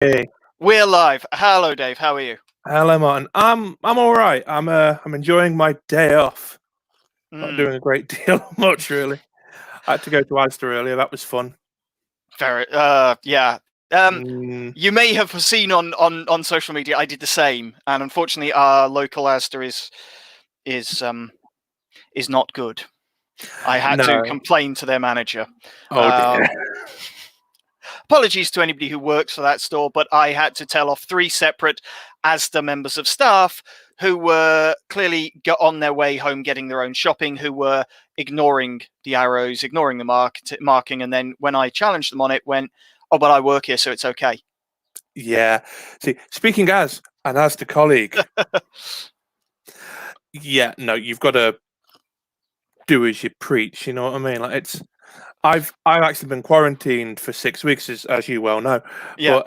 Hey, We're live. Hello, Dave. How are you? hello, Martin. I'm all right. I'm enjoying my day off. Not Mm, doing a great deal, much really. I had to go to Asda earlier. That was fun. very. Yeah. Mm, You may have seen on social media. I did the same, and unfortunately, our local Asda is not good. I had to no. complain to their manager. Oh dear. Um, Apologies to anybody who works for that store, but I had to tell off 3 separate Asda members of staff who were clearly on their way home getting their own shopping, who were ignoring the arrows, ignoring the marking, and then when I challenged them on it, went, "Oh, but I work here, so it's okay." Yeah. See, speaking as an Asda colleague, yeah, no, you've got to do as you preach. You know what I mean? Like I've actually been quarantined for 6 weeks, as you well know. Yeah.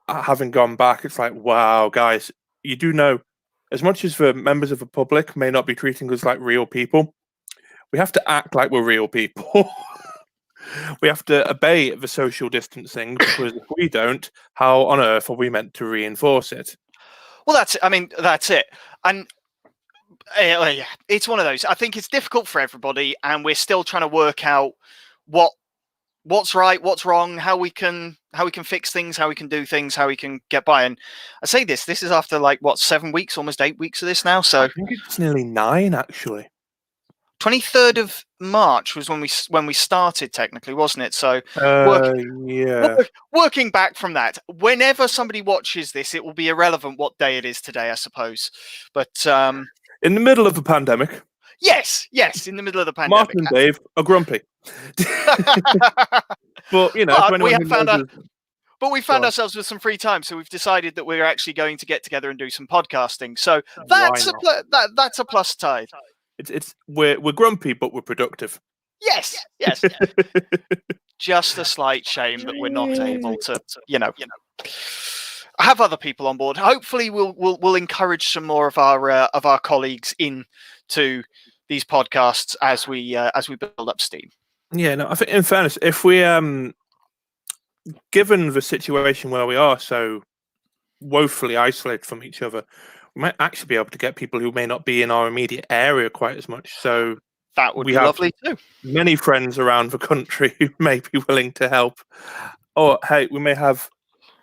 But having gone back, it's like, wow, guys, you do know, as much as the members of the public may not be treating us like real people, we have to act like we're real people. We have to obey the social distancing because if we don't, how on earth are we meant to reinforce it? Well, that's it. I mean, that's it. And yeah, it's one of those. I think it's difficult for everybody, and we're still trying to work out what what's right, what's wrong, how we can fix things, how we can do things, how we can get by. And I say this is after like what 7 weeks, almost 8 weeks of this now. I So think it's nearly 9, actually. 23rd of March was when we started technically, wasn't it? So work, Uh, yeah. working back from that, whenever somebody watches this, it will be irrelevant what day it is today, I suppose. But In the middle of a pandemic, yes, in the middle of the pandemic. Martin and Dave are grumpy. But, you know, to but we anyone have who found knows out us, But we go found on. ourselves with some free time, so we've decided that we're actually going to get together and do some podcasting. So Why that's a not? that's a plus side. It's we're grumpy, but we're productive. Yes. Just a slight shame that we're not able to, have other people on board. Hopefully, we'll encourage some more of our colleagues into these podcasts as we build up steam. Yeah, no, I think in fairness, if we given the situation where we are so woefully isolated from each other, we might actually be able to get people who may not be in our immediate area quite as much. So That would we be have lovely too. many friends around the country who may be willing to help. Or hey, we may have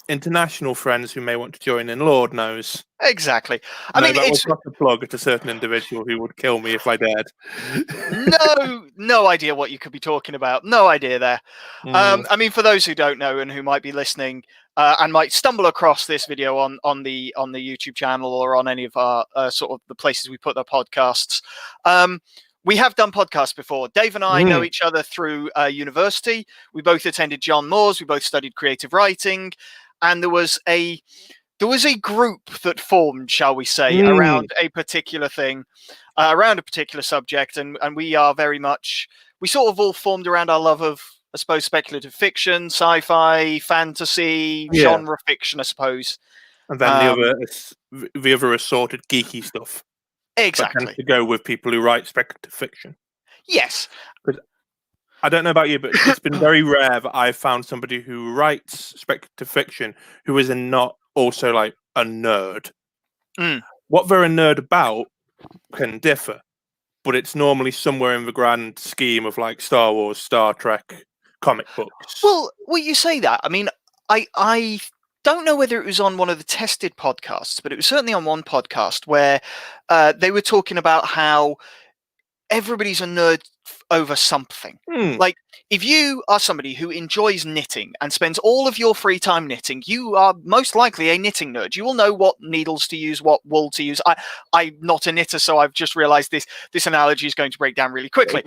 international friends who may want to join in. Lord knows. Exactly. I No, mean, that was it's not a plug at a certain individual who would kill me if I dared. no idea what you could be talking about. No idea there. Mm, I mean, for those who don't know and who might be listening and might stumble across this video on the YouTube channel or on any of our sort of the places we put our podcasts, we have done podcasts before. Dave and I know mm, each other through university. We both attended John Moore's. We both studied creative writing, and there was a group that formed, shall we say, mm. around a particular thing, around a particular subject, and we are very much we sort of all formed around our love of, I suppose, speculative fiction, sci-fi, fantasy, Yeah, genre fiction, I suppose. and then Um, the other assorted geeky stuff that tends exactly. to go with people who write speculative fiction. Yes. Because I don't know about you, but it's been very rare that I've found somebody who writes speculative fiction who is not also like a nerd. Mm. What they're a nerd about can differ, but it's normally somewhere in the grand scheme of like Star Wars, Star Trek, comic books. Well, you say that. I mean, I don't know whether it was on one of the tested podcasts, but it was certainly on one podcast where they were talking about how everybody's a nerd over something. Hmm. Like, if you are somebody who enjoys knitting and spends all of your free time knitting, you are most likely a knitting nerd. You will know what needles to use, what wool to use. I'm not a knitter, so I've just realized this analogy is going to break down really quickly.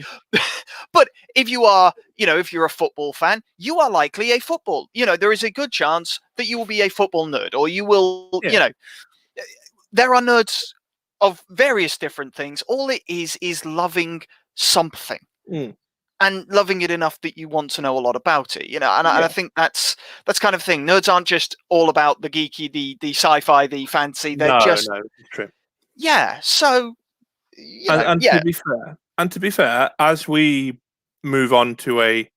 But if you are, if you're a football fan, you are likely a football. There is a good chance that you will be a football nerd, or you will, Yeah. there are nerds of various different things. All it is loving something Mm. and loving it enough that you want to know a lot about it. And I Yeah. think that's kind of thing. Nerds aren't just all about the geeky, the sci-fi, the fantasy. They're No, just, no, it's true. yeah. So And yeah. to be fair, as we move on to a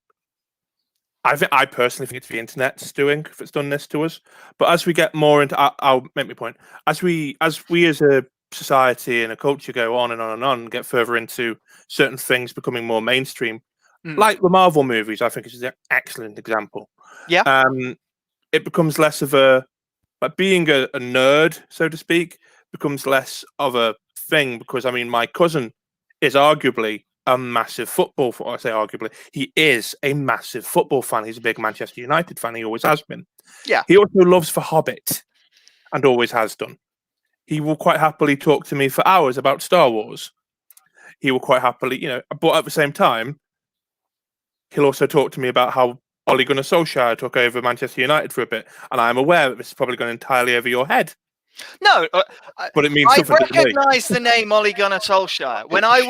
I personally think it's the internet's doing if it's done this to us. But as we get more into, I'll make my point. As we as a society and a culture go on and on and on, get further into certain things becoming more mainstream, like the Marvel movies, I think is an excellent example. Yeah. It becomes less of a like being a nerd, so to speak, becomes less of a thing because I mean, my cousin is arguably a massive football. I say arguably, he is a massive football fan. He's a big Manchester United fan. He always has been. Yeah. He also loves The Hobbit, and always has done. He will quite happily talk to me for hours about Star Wars. He will quite happily, but at the same time, he'll also talk to me about how Ole Gunnar Solskjaer took over Manchester United for a bit, and I'm aware that this is probably gone entirely over your head. No, but it means I something to me. recognise the name Ole Gunnar Solskjaer. When I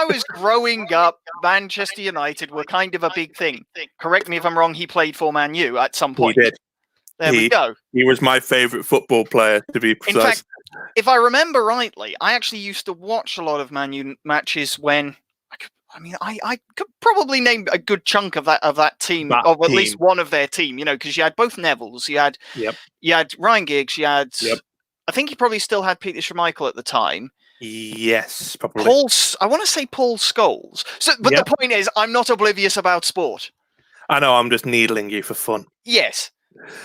was growing up, Manchester United were kind of a big thing. Correct me if I'm wrong. He played for Man U at some point. He did. There we go. He was my favourite football player, to be precise. In fact, if I remember rightly, I actually used to watch a lot of Man U matches when. I could probably name a good chunk of that team, or at least one of their team, because you had both Nevilles, you had Ryan Giggs, you had, I think he probably still had Peter Schmeichel at the time. Yes, probably. I want to say Paul Scholes. But the point is, I'm not oblivious about sport. I know, I'm just needling you for fun. Yes.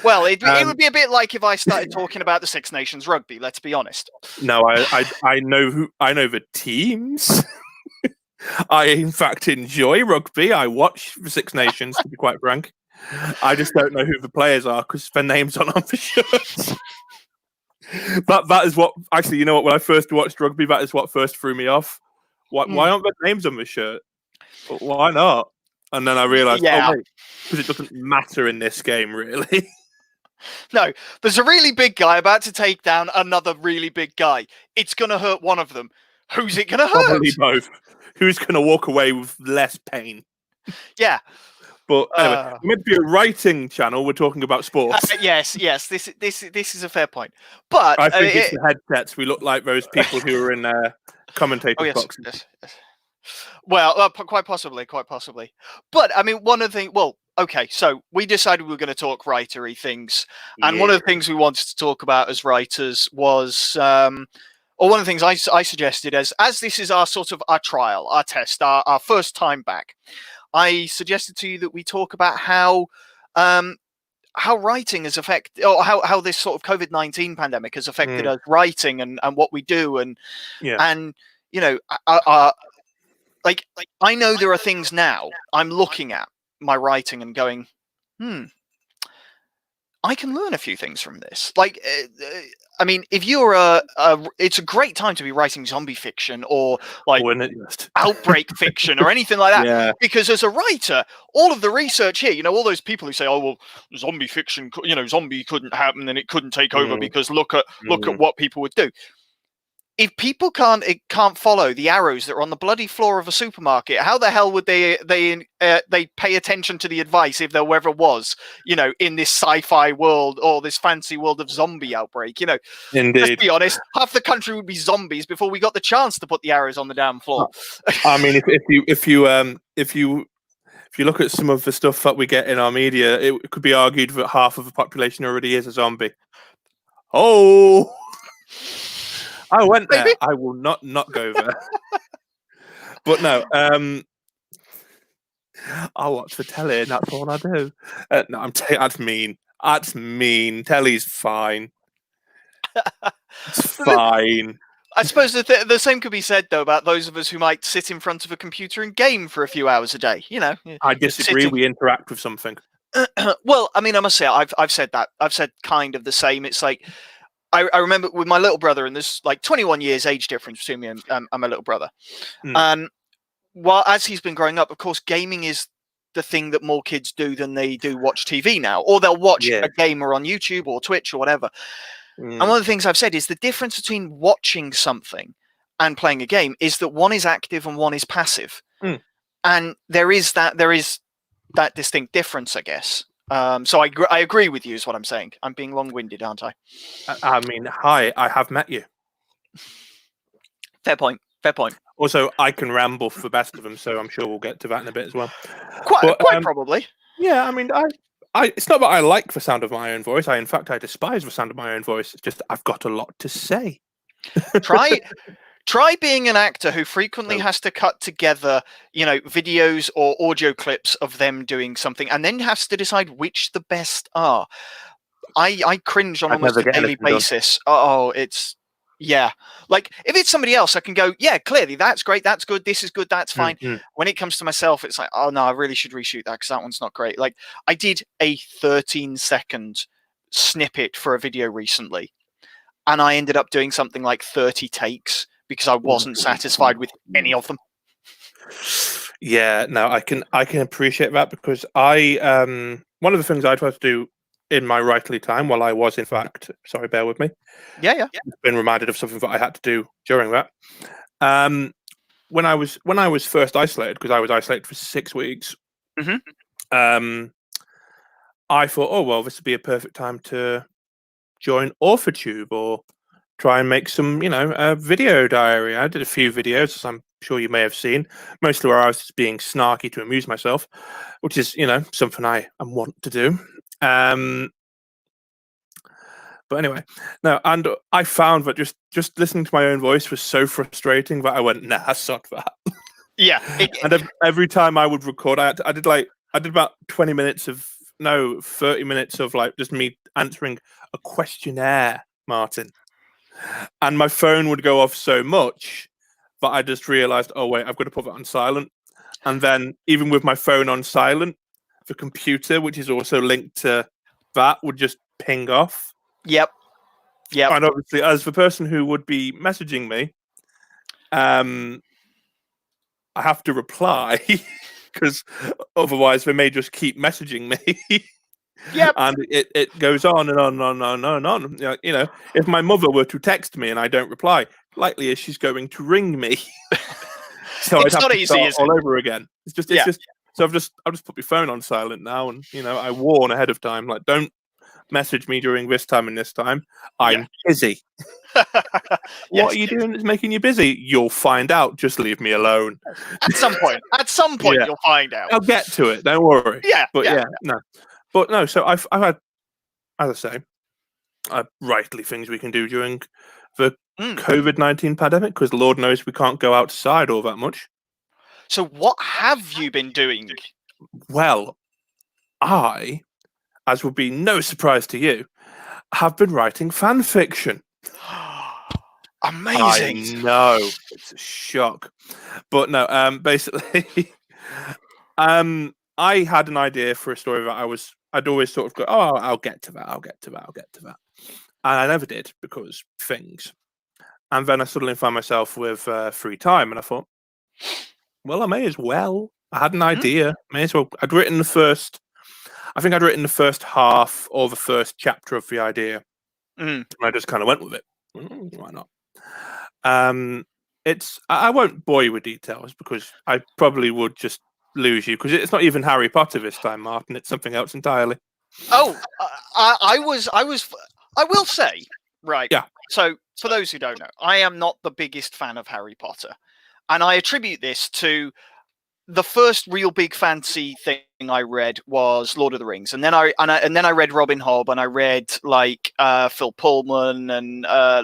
Well, it would be a bit like if I started talking about the Six Nations rugby. Let's be honest. No, I know the teams. I, in fact, enjoy rugby. I watch the Six Nations, to be quite frank. I just don't know who the players are because their names aren't on the shirts. That is what, actually, you know what? When I first watched rugby, that is what first threw me off. Why aren't their names on the shirt? Why not? And then I realised, because it doesn't matter in this game, really. No, there's a really big guy about to take down another really big guy. It's going to hurt one of them. Who's it going to hurt? Probably both. Who's going to walk away with less pain? Yeah. But anyway, we're meant to be a writing channel. We're talking about sports. Yes. This is a fair point. But I think it's the headsets. We look like those people who are in commentator boxes. Yes. Well, quite possibly. But I mean, one of the things. Well, okay. So we decided we were going to talk writery things, and one of the things we wanted to talk about as writers was. Or one of the things I suggested as this is our sort of our trial, our test, our first time back, I suggested to you that we talk about how writing has affected, or how this sort of COVID-19 pandemic has affected us writing and what we do, and like I know there are things now I'm looking at my writing and going, I can learn a few things from this. Like, I mean, if you're it's a great time to be writing zombie fiction or like outbreak fiction or anything like that. Yeah. Because as a writer, all of the research here, all those people who say, "Oh, well, zombie fiction, zombie couldn't happen and it couldn't take over because look at what people would do." If people can't follow the arrows that are on the bloody floor of a supermarket, how the hell would they pay attention to the advice if there ever was, in this sci-fi world or this fancy world of zombie outbreak? Indeed. Let's be honest, half the country would be zombies before we got the chance to put the arrows on the damn floor. I mean, if you look at some of the stuff that we get in our media, it could be argued that half of the population already is a zombie. Oh. I went there. Maybe? I will not go there. But no, I'll watch the telly, and that's all I do. No, that's mean. That's mean. Telly's fine. It's fine. I suppose the same could be said though about those of us who might sit in front of a computer and game for a few hours a day. I disagree. We interact with something. Well, I mean, I must say, I've said that. I've said kind of the same. It's like. I remember with my little brother, and there's like 21 years age difference between me and my little brother. While as he's been growing up, of course, gaming is the thing that more kids do than they do watch TV now, or they'll watch a gamer on YouTube or Twitch or whatever. And one of the things I've said is the difference between watching something and playing a game is that one is active and one is passive. And there is that distinct difference, I guess. So I agree with you is what I'm saying. I'm being long-winded, aren't I? I mean, hi, I have met you. Fair point. Also, I can ramble for the best of them, so I'm sure we'll get to that in a bit as well. Quite But, probably. yeah, I mean, it's not that I like the sound of my own voice. In fact, I despise the sound of my own voice. It's just I've got a lot to say. Try being an actor who frequently No. has to cut together, videos or audio clips of them doing something, and then has to decide which the best are. I cringe on I'd almost never a get daily anything done. basis. Yeah. Like if it's somebody else, I can go, yeah, clearly that's great, that's good, this is good, that's fine. Mm-hmm. When it comes to myself, it's like, oh no, I really should reshoot that because that one's not great. Like I did a 13-second snippet for a video recently, and I ended up doing something like 30 takes because I wasn't satisfied with any of them. Yeah, no, I can appreciate that because I one of the things I tried to do in my writerly time while I was in fact bear with me. Yeah. Been reminded of something that I had to do during that. When I was first isolated, because I was isolated for 6 weeks, Mm-hmm. I thought, oh well, this would be a perfect time to join AuthorTube or try and make some, a video diary. I did a few videos, as I'm sure you may have seen, mostly where I was just being snarky to amuse myself, which is, something I want to do. But anyway, no, and I found that just listening to my own voice was so frustrating that I went, nah, sod that. Yeah. And every time I would record, I did about 30 minutes of like just me answering a questionnaire, Martin. And my phone would go off so much that I just realized, oh wait, I've got to put that on silent. And then even with my phone on silent, the computer, which is also linked to that, would just ping off. Yep. And obviously, as the person who would be messaging me, I have to reply because otherwise they may just keep messaging me. Yep. And it goes on and on and on and on and on. If my mother were to text me and I don't reply, likely is she's going to ring me. So it's I'd have not to easy, start is all it? over again. It's just so I've just put my phone on silent now, and I warn ahead of time, like, don't message me during this time and this time. I'm busy. What are you doing that's making you busy? You'll find out. Just leave me alone. At some point, Yeah. you'll find out. I'll get to it. Don't worry. Yeah. But no. So I've had, as I say, rightly things we can do during the COVID-19 pandemic, because Lord knows we can't go outside all that much. So what have you been doing? Well, I, as would be no surprise to you, have been writing fan fiction. Amazing. I know, it's a shock, but no. Basically, I had an idea for a story that I'd always sort of go, oh, I'll get to that, and I never did because things. And then I suddenly found myself with free time, and I thought, well, I may as well. I had an idea. May as well. I think I'd written the first half or the first chapter of the idea, and I just kind of went with it. Why not? I won't bore you with details because I probably would just lose you, because it's not even Harry Potter this time, Martin. It's something else entirely. Oh, I will say, right. Yeah. So for those who don't know, I am not the biggest fan of Harry Potter, and I attribute this to the first real big fantasy thing I read was Lord of the Rings, and then I read Robin Hobb, and I read Phil Pullman, and I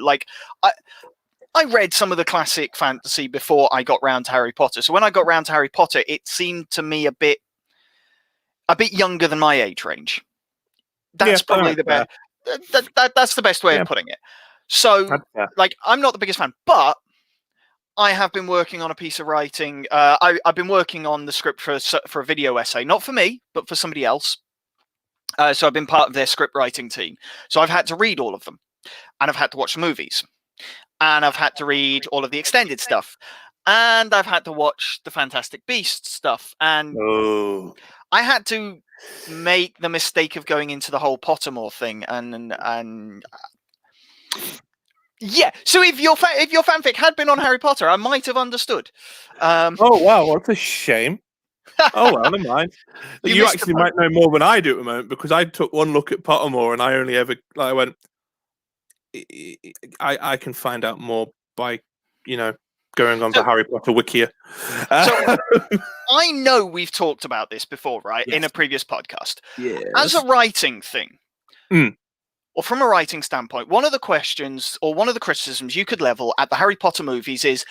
read some of the classic fantasy before I got round to Harry Potter. So when I got round to Harry Potter, it seemed to me a bit younger than my age range. That's probably the best. That's the best way of putting it. So, I'm not the biggest fan, but I have been working on a piece of writing. I've been working on the script for a video essay, not for me, but for somebody else. So I've been part of their script writing team. So I've had to read all of them, and I've had to watch the movies, and I've had to read all of the extended stuff, and I've had to watch the Fantastic Beasts stuff, and I had to make the mistake of going into the whole Pottermore thing, and yeah. So if your fanfic had been on Harry Potter, I might have understood. Oh wow, what a shame. Oh well, never mind. You actually might know more than I do at the moment, because I took one look at Pottermore and I only ever I went, I can find out more by going on the Harry Potter Wikia. So I know we've talked about this before, right? Yes. In a previous podcast. Yes. As a writing thing, Mm. or from a writing standpoint, one of the questions or one of the criticisms you could level at the Harry Potter movies is,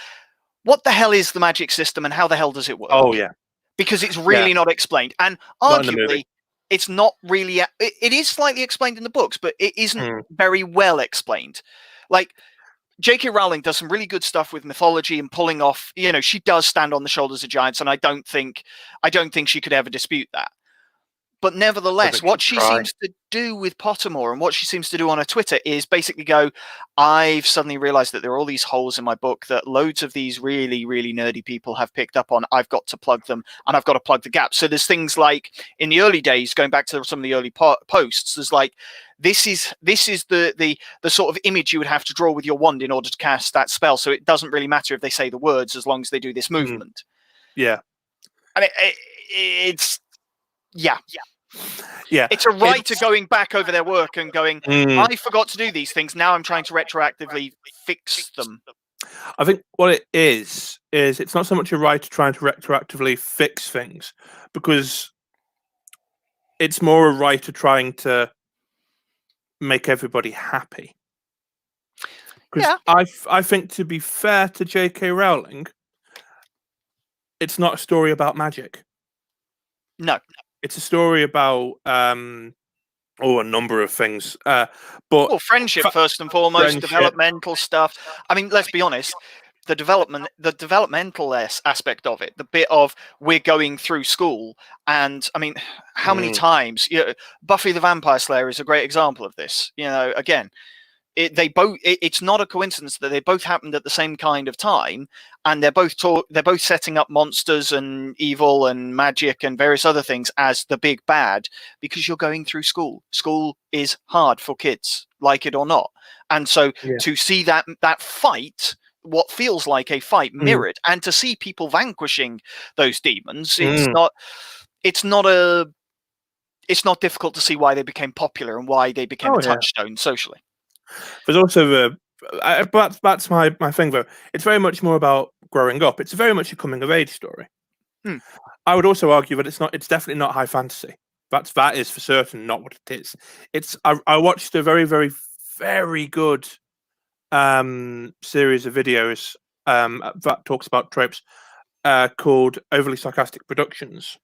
what the hell is the magic system and how the hell does it work? Oh, yeah. Because it's really not explained. And Not in the arguably, movie. it's not really... It is slightly explained in the books, but it isn't very well explained. Like, J.K. Rowling does some really good stuff with mythology and pulling off... You know, she does stand on the shoulders of giants, and I don't think she could ever dispute that. But nevertheless, what she seems to do with Pottermore and what she seems to do on her Twitter is basically go, I've suddenly realized that there are all these holes in my book that loads of these really, really nerdy people have picked up on. I've got to plug them, and I've got to plug the gaps. So there's things like in the early days, going back to some of the early posts, there's like, this is the sort of image you would have to draw with your wand in order to cast that spell. So it doesn't really matter if they say the words as long as they do this movement. Yeah. And it's... Yeah. It's a writer going back over their work and going, I forgot to do these things. Now I'm trying to retroactively fix them. I think what it is it's not so much a writer trying to retroactively fix things, because it's more a writer trying to make everybody happy. Because I think, to be fair to J.K. Rowling, it's not a story about magic. No. It's a story about a number of things. But friendship first and foremost, developmental stuff. I mean, let's be honest. The developmental aspect of it, the bit of we're going through school, and I mean, how many times? Buffy the Vampire Slayer is a great example of this. You know, again, it's not a coincidence that they both happened at the same kind of time, and they're both setting up monsters and evil and magic and various other things as the big bad, because you're going through school. School is hard for kids, like it or not. And so to see that fight, what feels like a fight, mirrored, and to see people vanquishing those demons, it's not difficult to see why they became popular and why they became a touchstone socially. There's also that's my thing, though. It's very much more about growing up. It's very much a coming of age story. I would also argue that it's definitely not high fantasy. That is for certain not what it is. I watched a very, very, very good series of videos that talks about tropes called Overly Sarcastic Productions,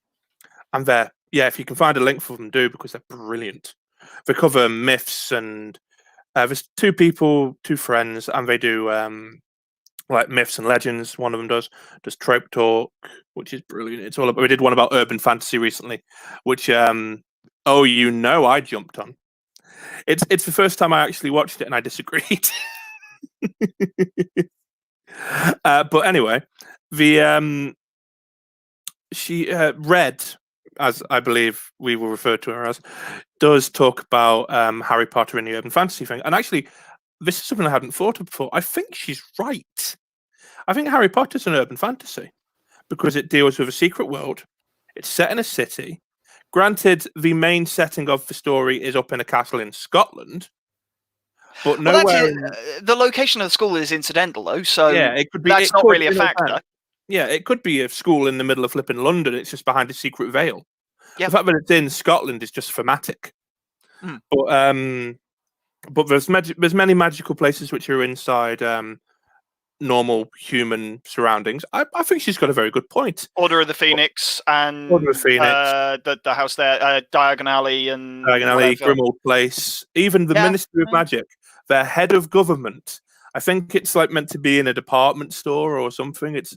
and if you can find a link for them, do, because they're brilliant. They cover myths, and there's two friends, and they do like myths and legends. One of them does trope talk, which is brilliant. It's all about. We did one about urban fantasy recently, which I jumped on. It's the first time I actually watched it, and I disagreed. But anyway, she Red, as I believe we will refer to her as, does talk about Harry Potter and the urban fantasy thing. And actually, this is something I hadn't thought of before. I think she's right. I think Harry Potter's an urban fantasy because it deals with a secret world. It's set in a city. Granted, the main setting of the story is up in a castle in Scotland, but nowhere. The location of the school is incidental, though, so it could be, that's not really a factor. Yeah, it could be a school in the middle of flipping London. It's just behind a secret veil. Yeah. The fact that it's in Scotland is just thematic. But there's many magical places which are inside normal human surroundings. I think she's got a very good point. Order of the Phoenix and the house there, Diagon Alley and Grimmauld Place, even the Ministry of Magic, their head of government. I think it's like meant to be in a department store or something. It's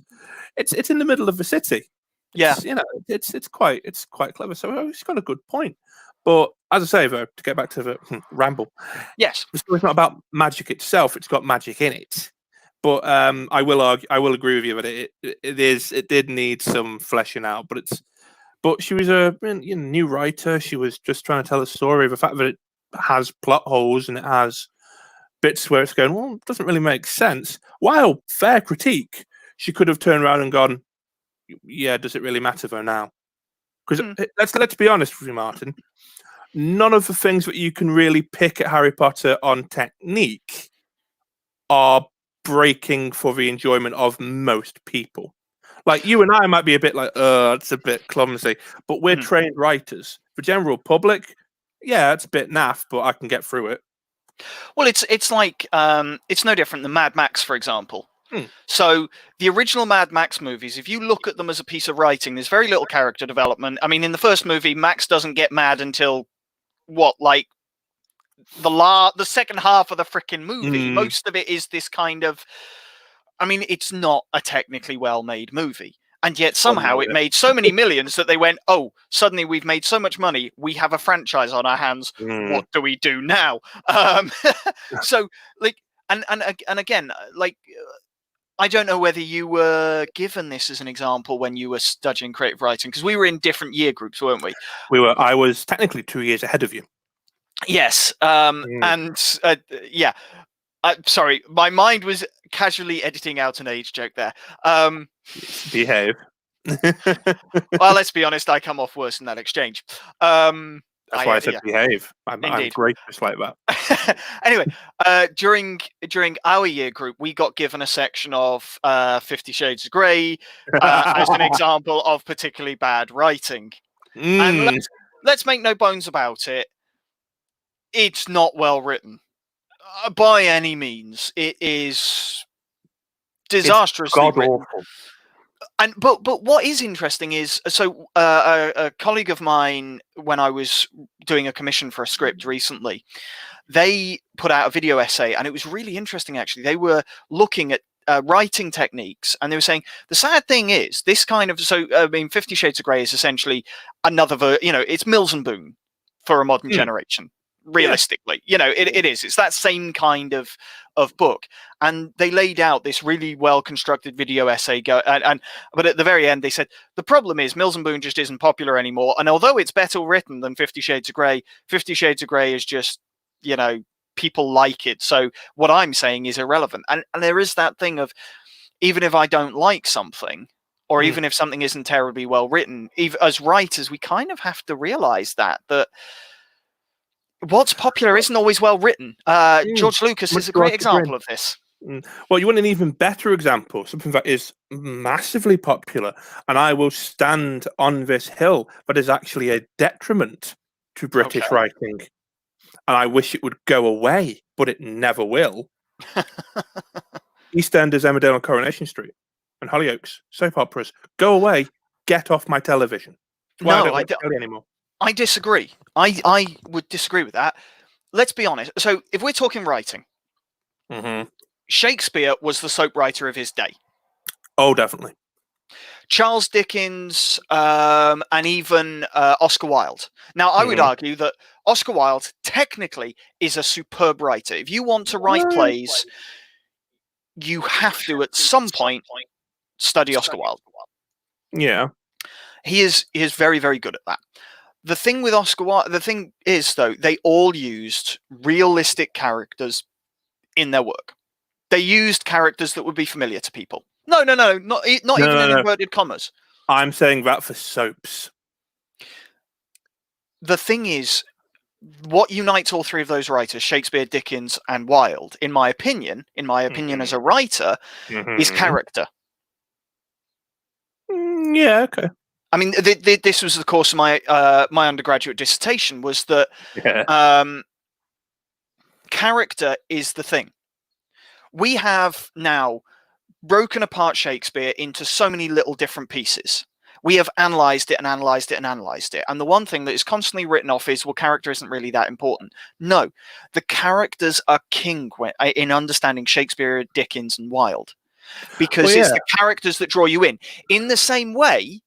in the middle of the city. It's quite clever. So she's got a good point. But as I say, though, to get back to the ramble, yes, the story's not about magic itself. It's got magic in it. But I will agree with you that it did need some fleshing out. But she was a new writer. She was just trying to tell a story. The fact that it has plot holes and it has bits where it's going, well, it doesn't really make sense. While fair critique, she could have turned around and gone, yeah, does it really matter though now? Because let's be honest with you, Martin. None of the things that you can really pick at Harry Potter on technique are breaking for the enjoyment of most people. Like you and I might be a bit like, it's a bit clumsy, but we're trained writers. For general public, yeah, it's a bit naff, but I can get through it. Well, it's like it's no different than Mad Max, for example. Hmm. So the original Mad Max movies, if you look at them as a piece of writing, there's very little character development. I mean, in the first movie, Max doesn't get mad until what, like the second half of the freaking movie. Most of it is this kind of, I mean, it's not a technically well-made movie. And yet somehow it made so many millions that they went, oh, suddenly we've made so much money, we have a franchise on our hands. What do we do now? So, like, and again, like, I don't know whether you were given this as an example when you were studying creative writing, because we were in different year groups, weren't we? We were. I was technically 2 years ahead of you. Yes. And yeah. Sorry, my mind was casually editing out an age joke there. Behave. Well, let's be honest, I come off worse in that exchange. That's why I said behave. I'm gracious like that. Anyway, during our year group, we got given a section of 50 Shades of Grey as an example of particularly bad writing. And let's make no bones about it. It's not well written. By any means. It is disastrously written. And but what is interesting is, so a colleague of mine, when I was doing a commission for a script recently, they put out a video essay, and it was really interesting actually. They were looking at writing techniques, and they were saying the sad thing is this kind of, so I mean, 50 Shades of Grey is essentially another it's Mills and Boon for a modern generation. Realistically, it is. It's that same kind of book, and they laid out this really well constructed video essay. But at the very end, they said the problem is Mills and Boon just isn't popular anymore. And although it's better written than 50 Shades of Grey, 50 Shades of Grey is just people like it. So what I'm saying is irrelevant. And there is that thing of, even if I don't like something, or even if something isn't terribly well written, even as writers, we kind of have to realize that what's popular isn't always well written. George Lucas is a great example of this. Well, you want an even better example, something that is massively popular, and I will stand on this hill, but is actually a detriment to British writing. And I wish it would go away, but it never will. EastEnders, Emmerdale and Coronation Street, and Hollyoaks, soap operas. Go away, get off my television. That's why I don't watch telly anymore. I disagree. I would disagree with that. Let's be honest. So if we're talking writing, Shakespeare was the soap writer of his day. Oh, definitely. Charles Dickens, and even Oscar Wilde. Now, I would argue that Oscar Wilde technically is a superb writer. If you want to write plays, you have to at some point study Oscar Wilde. Yeah. He is very, very good at that. The thing with Oscar Wilde, the thing is, though, they all used realistic characters in their work. They used characters that would be familiar to people. No, not even in inverted commas. I'm saying that for soaps. The thing is, what unites all three of those writers, Shakespeare, Dickens, and Wilde, in my opinion as a writer, is character. Yeah, okay. I mean, this was the course of my my undergraduate dissertation, was that character is the thing. We have now broken apart Shakespeare into so many little different pieces. We have analysed it and analysed it and analysed it. And the one thing that is constantly written off is, well, character isn't really that important. No, the characters are king in understanding Shakespeare, Dickens, and Wilde. Because it's the characters that draw you in. In the same way,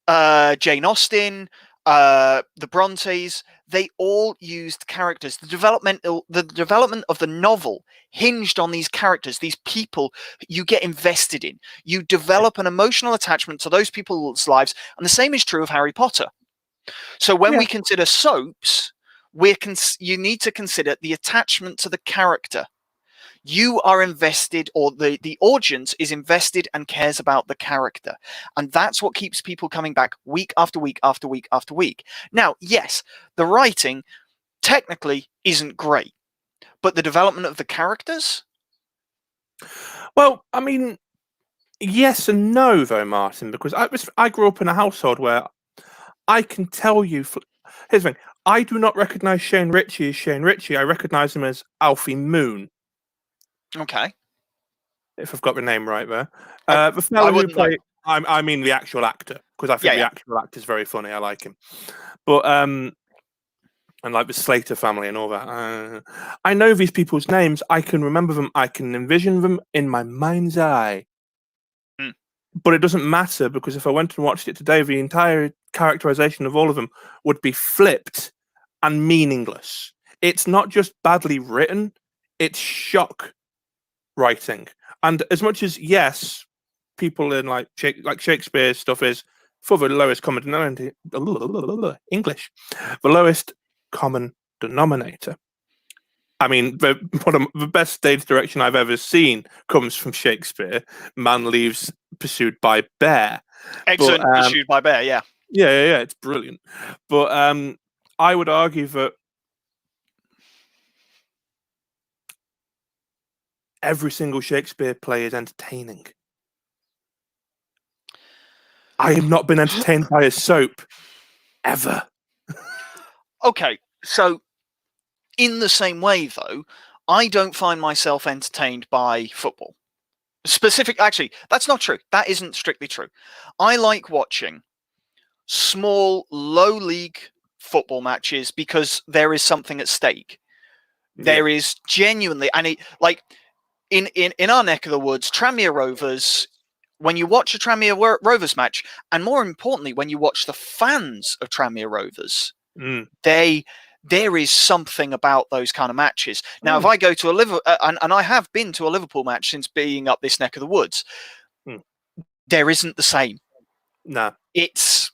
Jane Austen, the Brontes, they all used characters. The development of the novel hinged on these characters, these people you get invested in. You develop an emotional attachment to those people's lives, and the same is true of Harry Potter. So when we consider soaps, you need to consider the attachment to the character. You are invested, or the audience is invested and cares about the character. And that's what keeps people coming back week after week after week after week. Now, yes, the writing technically isn't great, but the development of the characters, Well, I mean, yes and no, though, Martin, because I grew up in a household where I can tell you. Here's the thing: I do not recognise Shane Ritchie as Shane Ritchie. I recognise him as Alfie Moon, Okay. if I've got the name right there. I, The I fella who wouldn't know. played, I mean the actual actor, because I Yeah, think the yeah. actual actor is very funny. I like him, but and like the Slater family and all that. I know these people's names. I can remember them. I can envision them in my mind's eye. Hmm. But it doesn't matter because if I went and watched it today, the entire characterization of all of them would be flipped and meaningless. It's not just badly written; it's shock writing. And as much as yes, people in like Shakespeare stuff is for the lowest common denominator, English, the lowest common denominator. I mean, one of the best stage direction I've ever seen comes from Shakespeare. Man leaves pursued by bear. But Excellent. Issued by Bear. Yeah. yeah, it's brilliant. But I would argue that every single Shakespeare play is entertaining. I have not been entertained by a soap ever. Okay. So, in the same way, though, I don't find myself entertained by football. Actually, that's not true. That isn't strictly true. I like watching small, low league football matches because there is something at stake. There is genuinely, and like in our neck of the woods, Tranmere Rovers. When you watch a Tranmere Rovers match, and more importantly, when you watch the fans of Tranmere Rovers, there is something about those kind of matches. Now, if I go to a Liverpool, and I have been to a Liverpool match since being up this neck of the woods, there isn't the same. No. It's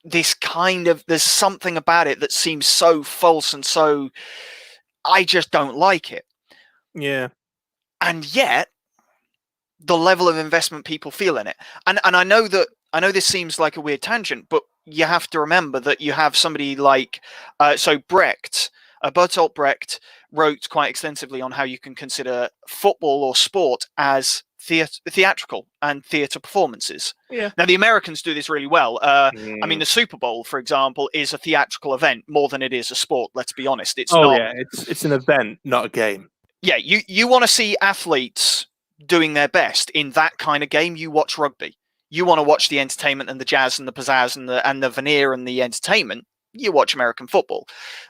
this kind of, there's something about it that seems so false and so, I just don't like it. Yeah. And yet, the level of investment people feel in it. And I know this seems like a weird tangent, but you have to remember that you have somebody like, Brecht, Bertolt Brecht wrote quite extensively on how you can consider football or sport as theatrical and theatre performances. Yeah. Now, the Americans do this really well. I mean, the Super Bowl, for example, is a theatrical event more than it is a sport. Let's be honest. It's not. Yeah, it's an event, not a game. Yeah, you want to see athletes doing their best in that kind of game. You watch rugby. You want to watch the entertainment and the jazz and the pizzazz and the veneer and the entertainment. You watch American football.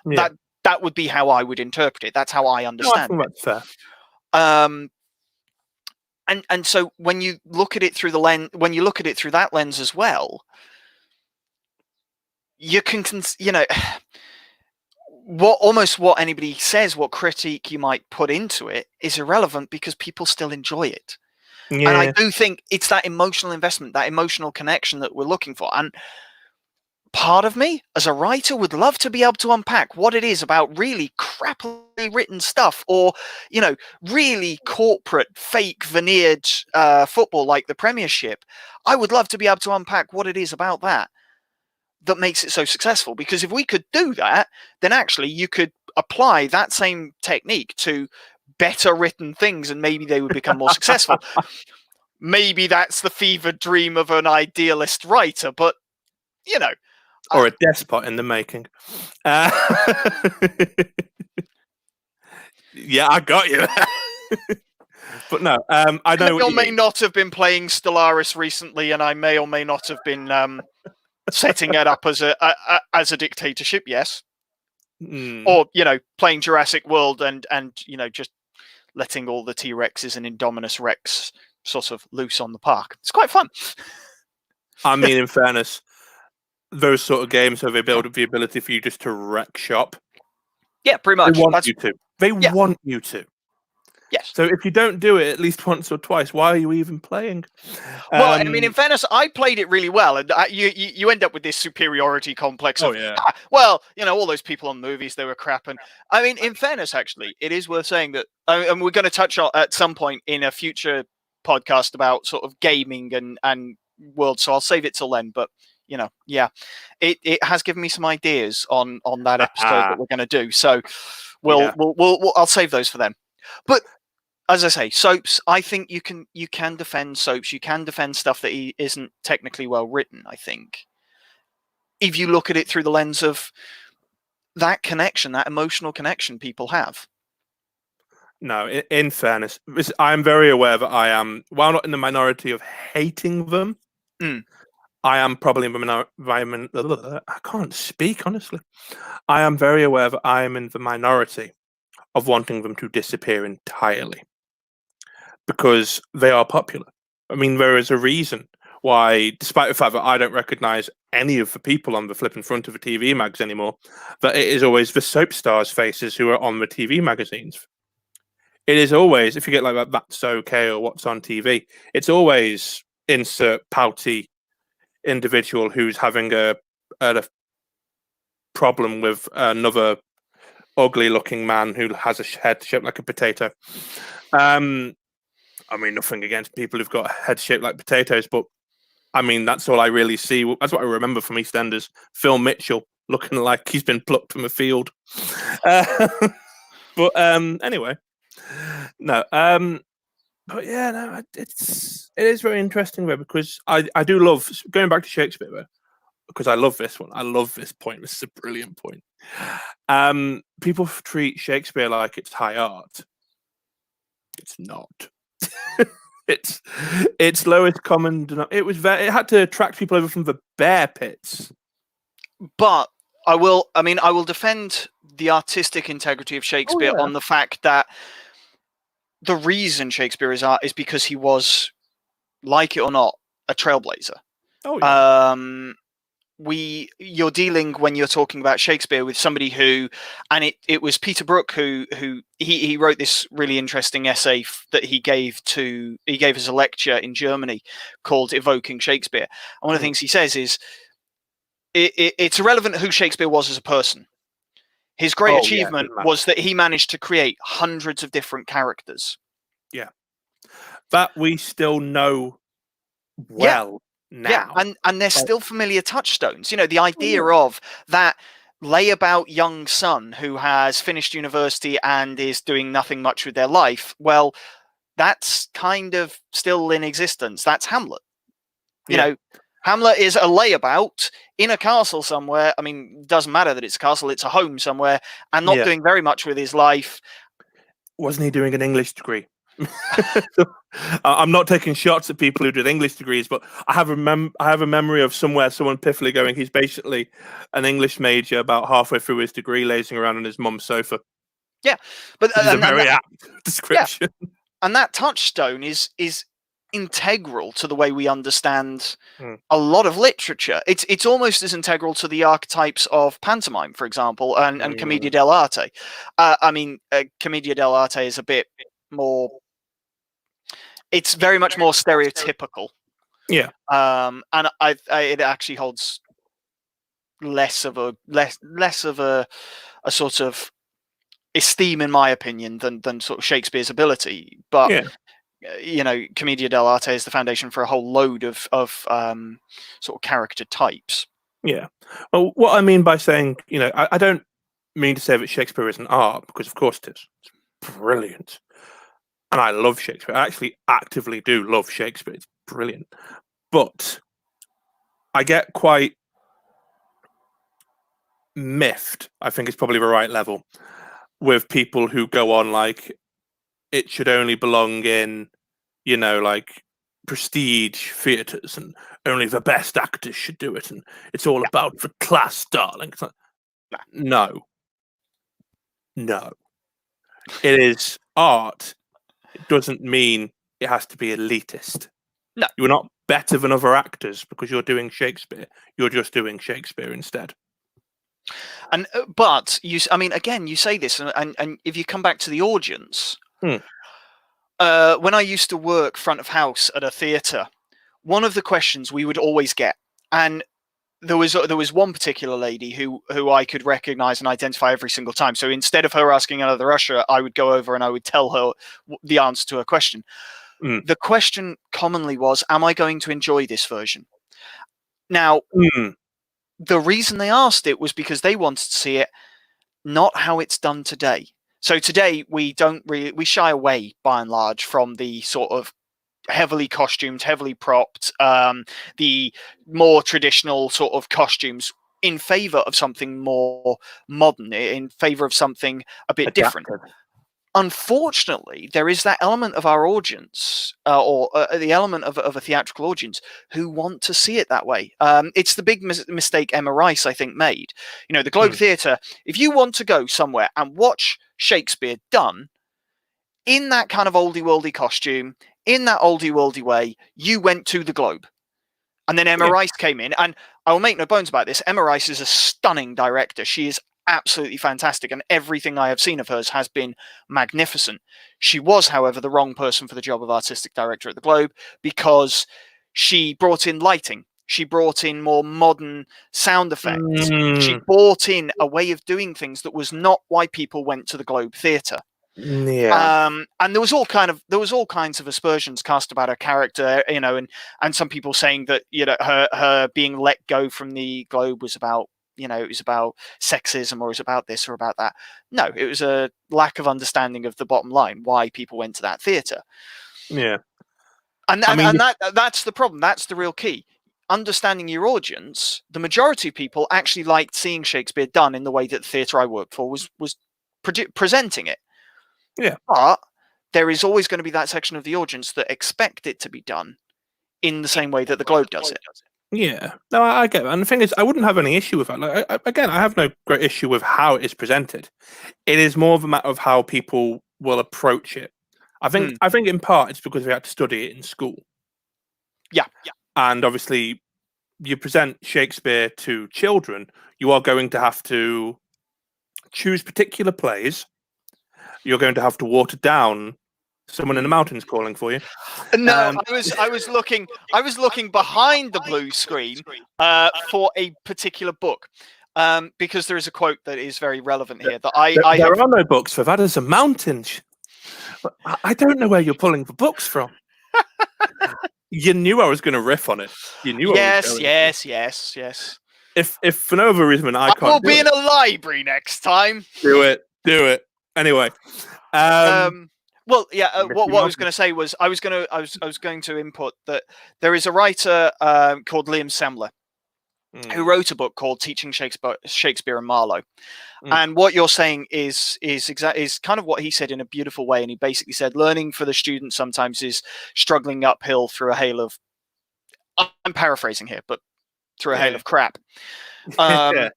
Yeah. That would be how I would interpret it. That's how I understand I think it. that's fair. And so when you look at it through that lens as well, you can what anybody says, what critique you might put into it is irrelevant because people still enjoy it. Yeah. And I do think it's that emotional investment, that emotional connection that we're looking for. And part of me, as a writer, would love to be able to unpack what it is about really crappily written stuff or, really corporate, fake, veneered football like the Premiership. I would love to be able to unpack what it is about that makes it so successful. Because if we could do that, then actually you could apply that same technique to better written things and maybe they would become more successful. Maybe that's the fevered dream of an idealist writer, but or a despot in the making. Yeah, I got you. But no, I know may or may not have been playing Stellaris recently, and I may or may not have been setting it up as a dictatorship. Yes, or playing Jurassic World and just letting all the T-Rexes and Indominus Rex sort of loose on the park. It's quite fun. I mean, in fairness, those sort of games have built the ability for you just to wreck shop. Yeah, pretty much. They want you to. They want you to. Yes. So if you don't do it at least once or twice, why are you even playing? Well, I mean, in fairness, I played it really well, and you end up with this superiority complex of, well, all those people on movies, they were crap. And I mean, in fairness, actually, it is worth saying that, and we're going to touch on at some point in a future podcast about sort of gaming and world, so I'll save it till then. But it has given me some ideas on that episode that we're going to do. So I'll save those for them. But as I say, soaps. I think you can defend soaps. You can defend stuff that isn't technically well written. I think if you look at it through the lens of that connection, that emotional connection people have. No, in fairness, I'm very aware that I am, while not in the minority of hating them, I am probably in the I can't speak, honestly. I am very aware that I am in the minority of wanting them to disappear entirely because they are popular. I mean, there is a reason why, despite the fact that I don't recognize any of the people on the flipping front of the TV mags anymore, that it is always the soap stars' faces who are on the TV magazines. It is always, if you get like That's Okay or What's on TV, it's always insert pouty individual who's having a problem with another ugly looking man who has a head shaped like a potato. I mean, nothing against people who've got a head shaped like potatoes, but I mean, that's all I really see. That's what I remember from EastEnders. Phil Mitchell looking like he's been plucked from a field. But anyway, no. But yeah, no, it is very interesting though, because I do love going back to Shakespeare though, because I love this one. I love this point. This is a brilliant point. People treat Shakespeare like it's high art. It's not. it's lowest common denominator. It had to attract people over from the bear pits. But I will defend the artistic integrity of Shakespeare on the fact that the reason Shakespeare is art is because he was, like it or not, a trailblazer. Oh yeah. You're dealing, when you're talking about Shakespeare, with somebody who, and it was Peter Brook who he wrote this really interesting essay that he gave as a lecture in Germany called Evoking Shakespeare. And one of the things he says is it's irrelevant who Shakespeare was as a person. His great achievement was that he managed to create hundreds of different characters. Yeah. That we still know well. Now. Yeah, and they're still familiar touchstones. You know, the idea of that layabout young son who has finished university and is doing nothing much with their life. Well, that's kind of still in existence. That's Hamlet. You know, Hamlet is a layabout in a castle somewhere. I mean, it doesn't matter that it's a castle, it's a home somewhere, and not doing very much with his life. Wasn't he doing an English degree? I'm not taking shots at people who did English degrees, but I have a memory of someone piffily going, he's basically an English major about halfway through his degree, lazing around on his mum's sofa. Yeah, but it's a very apt description. Yeah. And that touchstone is integral to the way we understand a lot of literature. It's almost as integral to the archetypes of pantomime, for example, and commedia dell'arte. I mean, commedia dell'arte is a bit more. It's very much more stereotypical. Yeah. And it actually holds less of a sort of esteem, in my opinion, than sort of Shakespeare's ability. But you know, commedia dell'arte is the foundation for a whole load of sort of character types. Yeah. Well, what I mean by saying, you know, I don't mean to say that Shakespeare isn't art, because of course it is. It's brilliant. And I love Shakespeare. I actually actively do love Shakespeare. It's brilliant. But I get quite miffed, I think is probably the right level, with people who go on like it should only belong in, you know, like prestige theatres and only the best actors should do it and it's all about the class, darling. It's like, no. It is art. It doesn't mean it has to be elitist. No. You're not better than other actors because you're doing Shakespeare. You're just doing Shakespeare instead. And but I mean, again, you say this, and if you come back to the audience, when I used to work front of house at a theatre, one of the questions we would always get, and there was one particular lady who I could recognize and identify every single time. So instead of her asking another usher, I would go over and I would tell her the answer to her question. The question commonly was, am I going to enjoy this version? Now, the reason they asked it was because they wanted to see it not how it's done today, So today we shy away by and large from the sort of heavily costumed, heavily propped, the more traditional sort of costumes in favor of something more modern, in favor of something a bit different. Adapted. Unfortunately, there is that element of our audience, or the element of a theatrical audience, who want to see it that way. It's the big mistake Emma Rice, I think, made. You know, the Globe Theatre, if you want to go somewhere and watch Shakespeare done in that kind of oldie-worldy costume, in that oldie-worldy way, you went to the Globe. And then Emma Rice came in, and I will make no bones about this, Emma Rice is a stunning director. She is absolutely fantastic, and everything I have seen of hers has been magnificent. She was, however, the wrong person for the job of artistic director at the Globe, because she brought in lighting. She brought in more modern sound effects. She brought in a way of doing things that was not why people went to the Globe Theatre. Yeah. And there was all kinds of aspersions cast about her character, you know, and some people saying that, you know, her being let go from the Globe was about, you know, it was about sexism, or it was about this or about that. No, it was a lack of understanding of the bottom line, why people went to that theatre. Yeah. And that's the problem. That's the real key. Understanding your audience. The majority of people actually liked seeing Shakespeare done in the way that the theatre I worked for was presenting it. Yeah. But there is always going to be that section of the audience that expect it to be done in the same way that the Globe does it. Yeah, no, I get it. And the thing is, I wouldn't have any issue with that. Like, again, I have no great issue with how it is presented. It is more of a matter of how people will approach it. I think in part it's because we had to study it in school. Yeah. And obviously, you present Shakespeare to children, you are going to have to choose particular plays. You're going to have to water down Someone in the Mountains calling for you. No, I was looking behind the blue screen for a particular book, because there is a quote that is very relevant here that there are no books for that. There's a mountain. I don't know where you're pulling the books from. You knew I was going to riff on it. You knew. Yes. If for no other reason I can't. Will be in a library next time. Do it. Anyway. Well, yeah. What I was going to say was I was going to input that there is a writer called Liam Semler who wrote a book called Teaching Shakespeare and Marlowe. And what you're saying is kind of what he said in a beautiful way. And he basically said learning for the student sometimes is struggling uphill through a hail of, I'm paraphrasing here, but through a hail of crap. And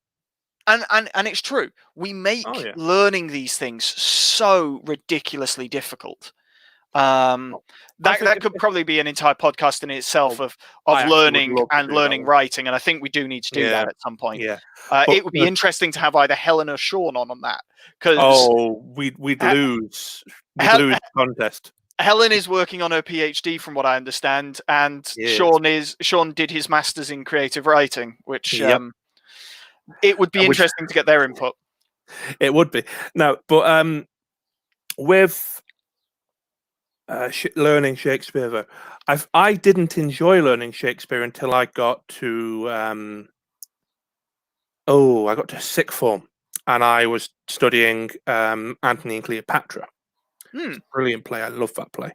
it's true. We make learning these things so ridiculously difficult. That could probably be an entire podcast in itself of learning and learning writing, and I think we do need to do that at some point. Yeah, it would be interesting to have either Helen or Sean on that, because we'd lose the contest. Helen is working on her PhD, from what I understand, and Sean did his masters in creative writing, which it would be interesting to get their input. It would be. No, but with learning Shakespeare, though, I didn't enjoy learning Shakespeare until I got to I got to sixth form, and I was studying Antony and Cleopatra. It's a brilliant play. I love that play.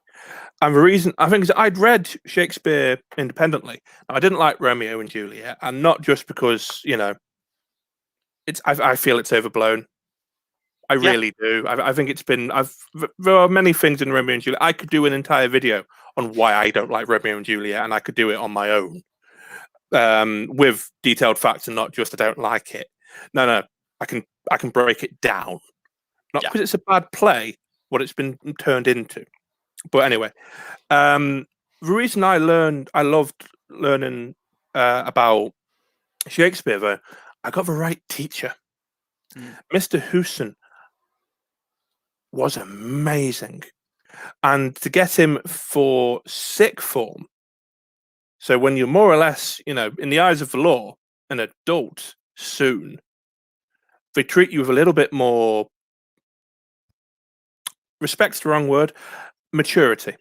And the reason I think is I'd read Shakespeare independently. I didn't like Romeo and Juliet, and not just because I feel it's overblown. I really do. I think it's been. There are many things in Romeo and Juliet. I could do an entire video on why I don't like Romeo and Juliet, and I could do it on my own, with detailed facts and not just I don't like it. No, I can break it down. Not because it's a bad play, what it's been turned into. But anyway, the reason I loved learning about Shakespeare, though, I got the right teacher. Mr. Hewson was amazing, and to get him for sixth form, so when you're more or less, in the eyes of the law, an adult soon, they treat you with a little bit more respect's the wrong word, maturity,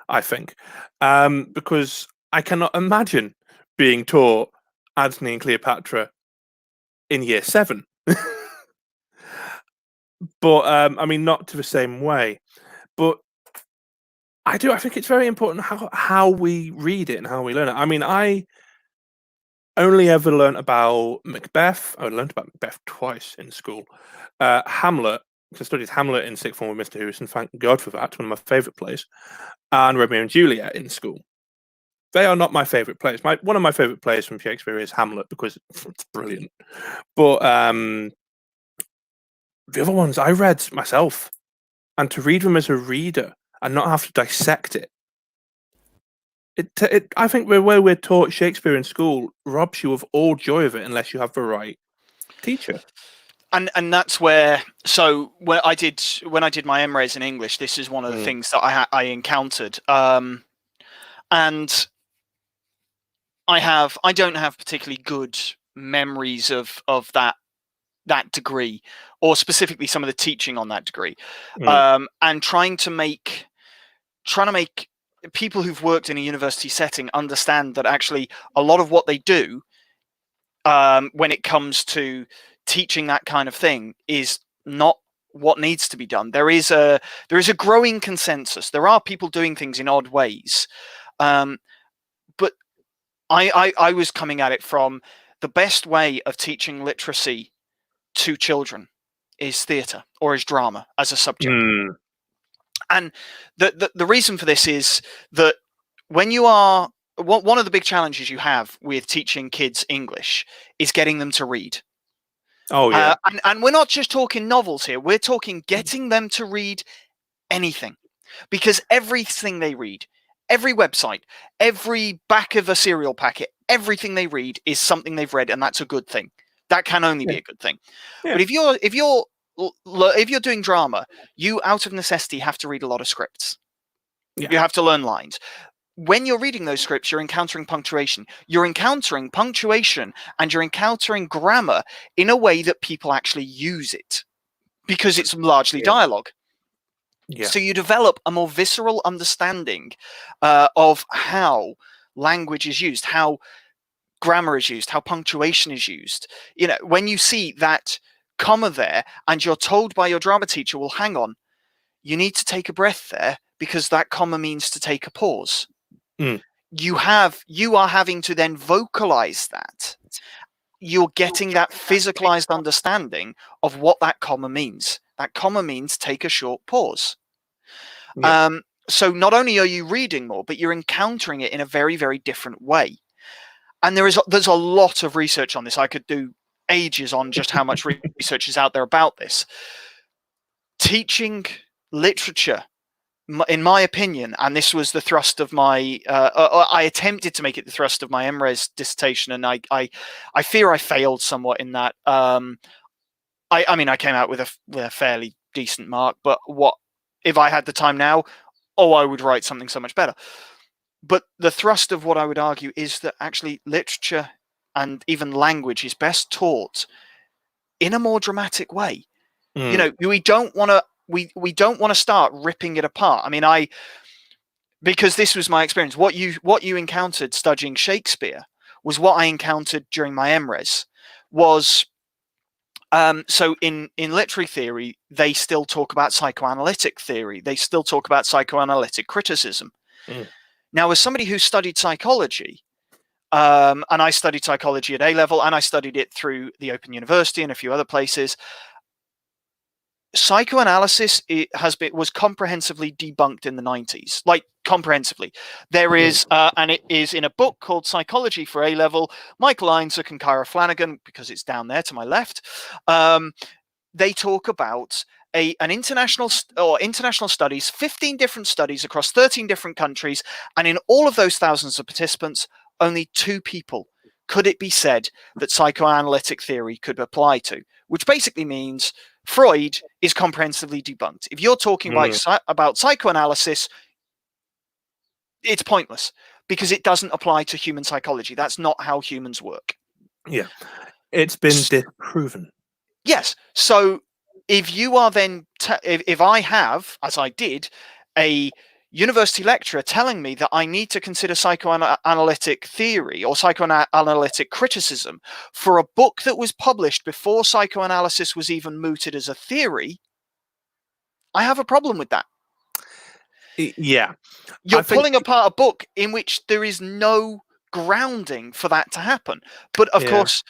I think, because I cannot imagine being taught Antony and Cleopatra in year 7. but I mean, not to the same way. But I do. I think it's very important how we read it and how we learn it. I mean, I only ever learnt about Macbeth. I learnt about Macbeth twice in school. Hamlet, 'cause I studied Hamlet in sixth form with Mr. Hewison. Thank God for that. One of my favourite plays. And Romeo and Juliet in school. They are not my favourite plays. One of my favourite plays from Shakespeare is Hamlet because it's brilliant. But the other ones I read myself, and to read them as a reader and not have to dissect it. I think the way we're taught Shakespeare in school robs you of all joy of it unless you have the right teacher. And that's where, so when I did my MRes in English, this is one of the things that I encountered, and I don't have particularly good memories of that degree, or specifically some of the teaching on that degree, and trying to make people who've worked in a university setting understand that actually a lot of what they do, when it comes to teaching that kind of thing, is not what needs to be done. There is a growing consensus. There are people doing things in odd ways, but I was coming at it from the best way of teaching literacy to children is theatre or is drama as a subject. And the reason for this is that when you are, one of the big challenges you have with teaching kids English is getting them to read. Oh yeah. And we're not just talking novels here. We're talking getting them to read anything, because everything they read, every website, every back of a cereal packet, everything they read is something they've read, and that's a good thing. That can only be a good thing. Yeah. But if you're doing drama, you out of necessity have to read a lot of scripts. Yeah. You have to learn lines. When you're reading those scripts, you're encountering punctuation. You're encountering punctuation and you're encountering grammar in a way that people actually use it, because it's largely dialogue. Yeah. So you develop a more visceral understanding of how language is used, how grammar is used, how punctuation is used. You know, when you see that comma there and you're told by your drama teacher, well, hang on, you need to take a breath there because that comma means to take a pause. You are having to then vocalize that. You're getting that physicalized understanding of what that comma means. That comma means take a short pause. So not only are you reading more, but you're encountering it in a very, very different way. And there's a lot of research on this. I could do ages on just how much research is out there about this. Teaching literature, in my opinion, and this was the thrust of my, I attempted to make it the thrust of my MRes dissertation, and I fear I failed somewhat in that. I mean, I came out with a fairly decent mark, but if I had the time now, I would write something so much better. But the thrust of what I would argue is that actually literature and even language is best taught in a more dramatic way. You know, we don't want to start ripping it apart. I mean, because this was my experience. What you encountered studying Shakespeare was what I encountered during my MRes. Was so in literary theory, they still talk about psychoanalytic theory. They still talk about psychoanalytic criticism. Now, as somebody who studied psychology, and I studied psychology at A-level, and I studied it through the Open University and a few other places, psychoanalysis was comprehensively debunked in the 90s, like comprehensively. There is, and it is in a book called Psychology for A-level, Michael Einzuk and Kyra Flanagan, because it's down there to my left, they talk about an international studies, 15 different studies across 13 different countries, and in all of those thousands of participants, only 2 people could it be said that psychoanalytic theory could apply to, which basically means Freud is comprehensively debunked. If you're talking about psychoanalysis, it's pointless because it doesn't apply to human psychology. That's not how humans work. Yeah, it's been disproven. Yes. So if you are then, if I have, as I did, a university lecturer telling me that I need to consider psychoanalytic theory or psychoanalytic criticism for a book that was published before psychoanalysis was even mooted as a theory, I have a problem with that. Yeah. You're I think- pulling apart a book in which there is no grounding for that to happen. But of course,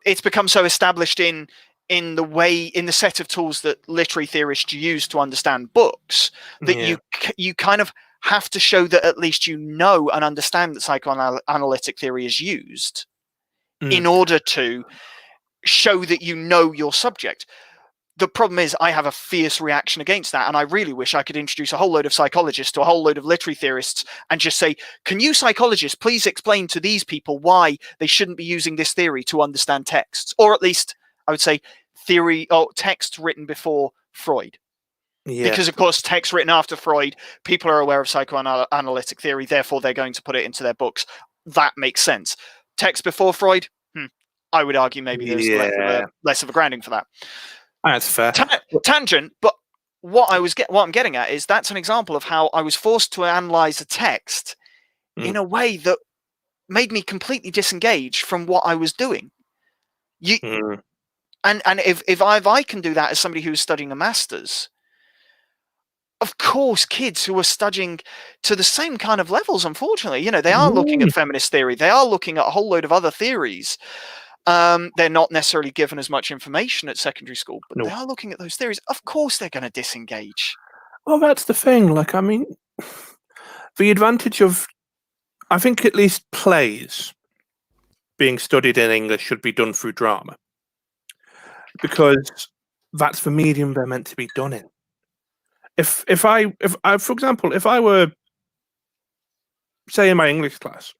it's become so established in the set of tools that literary theorists use to understand books that you kind of have to show that at least you know and understand that psychoanalytic theory is used in order to show that you know your subject. The problem is I have a fierce reaction against that, and I really wish I could introduce a whole load of psychologists to a whole load of literary theorists and just say, can you psychologists please explain to these people why they shouldn't be using this theory to understand texts, or at least I would say theory or texts written before Freud. Because of course texts written after Freud, people are aware of psychoanalytic theory, therefore they're going to put it into their books. That makes sense. Text before Freud, I would argue maybe there's less of a grounding for that. That's fair. Tangent, but what I'm getting at is that's an example of how I was forced to analyze a text in a way that made me completely disengaged from what I was doing. And if I can do that as somebody who's studying a master's, of course, kids who are studying to the same kind of levels, unfortunately, they are looking at feminist theory. They are looking at a whole load of other theories. They're not necessarily given as much information at secondary school, but they are looking at those theories. Of course, they're going to disengage. Well, that's the thing. Like, I mean, the advantage of, I think at least plays being studied in English should be done through drama, because that's the medium they're meant to be done in. If I, for example, if I were, say, in my English class,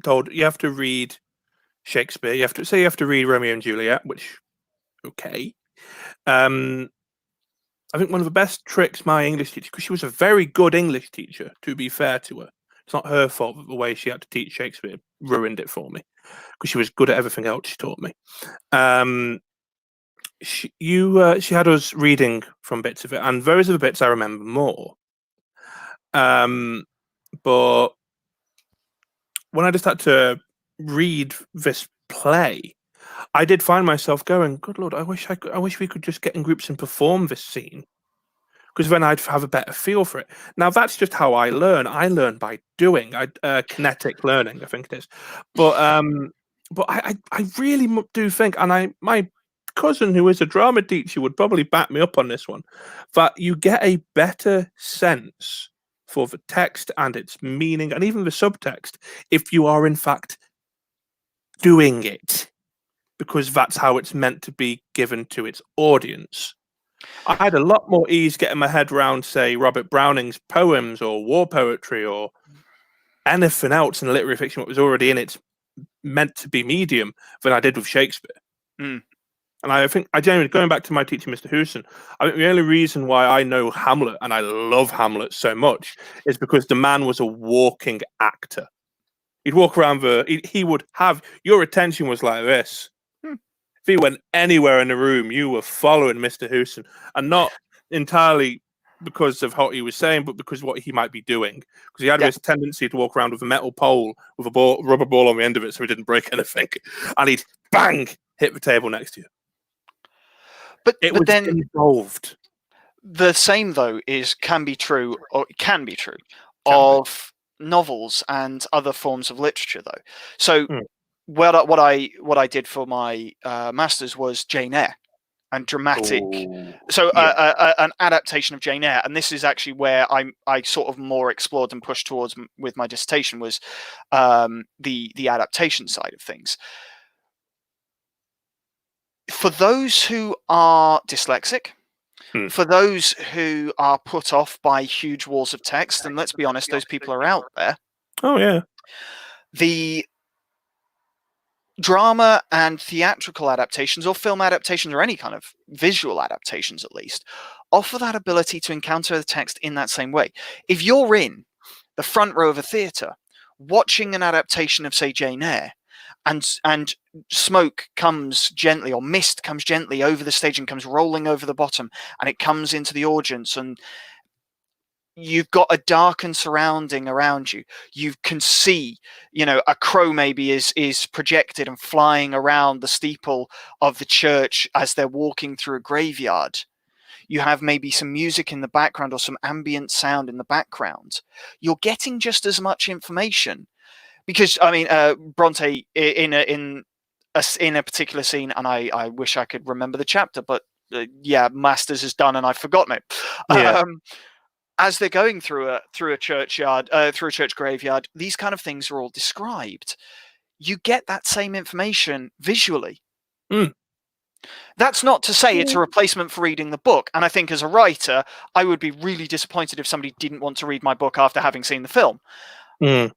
told you have to read Shakespeare, you have to read Romeo and Juliet, which, okay. I think one of the best tricks my English teacher, because she was a very good English teacher, to be fair to her, it's not her fault that the way she had to teach Shakespeare ruined it for me, because she was good at everything else she taught me. She had us reading from bits of it, and those are the bits I remember more. But when I just had to read this play, I did find myself going, "Good Lord, I wish we could just get in groups and perform this scene, because then I'd have a better feel for it." Now that's just how I learn. I learn by doing. Kinetic learning, I think it is. But I really do think, and my cousin, who is a drama teacher, would probably back me up on this one, that you get a better sense for the text and its meaning and even the subtext if you are in fact doing it, because that's how it's meant to be given to its audience. I had a lot more ease getting my head around, say, Robert Browning's poems or war poetry or anything else in literary fiction that was already in its meant to be medium than I did with Shakespeare. And I think, I genuinely, going back to my teacher, Mr. Hewson, I think the only reason why I know Hamlet, and I love Hamlet so much, is because the man was a walking actor. He'd walk around he would have, your attention was like this. If he went anywhere in the room, you were following Mr. Hewson, and not entirely because of what he was saying, but because of what he might be doing. Because he had this tendency to walk around with a metal pole with a rubber ball on the end of it so he didn't break anything. And he'd bang, hit the table next to you. But then involved. The same, though, can be true of novels and other forms of literature, though. So what I did for my master's was Jane Eyre and dramatic. An adaptation of Jane Eyre, and this is actually where I sort of more explored and pushed towards with my dissertation, was the adaptation side of things. For those who are dyslexic, for those who are put off by huge walls of text, and let's be honest, those people are out there. Oh, yeah. The drama and theatrical adaptations, or film adaptations, or any kind of visual adaptations at least, offer that ability to encounter the text in that same way. If you're in the front row of a theatre watching an adaptation of, say, Jane Eyre, and smoke comes gently, or mist comes gently over the stage and comes rolling over the bottom, and it comes into the audience, and you've got a darkened surrounding around you. You can see, a crow maybe is projected and flying around the steeple of the church as they're walking through a graveyard. You have maybe some music in the background or some ambient sound in the background. You're getting just as much information because, I mean, Bronte in a particular scene, and I wish I could remember the chapter, but Masters is done and I've forgotten it. Yeah. As they're going through a churchyard, through a church graveyard, these kind of things are all described. You get that same information visually. Mm. That's not to say it's a replacement for reading the book. And I think as a writer, I would be really disappointed if somebody didn't want to read my book after having seen the film. Mm.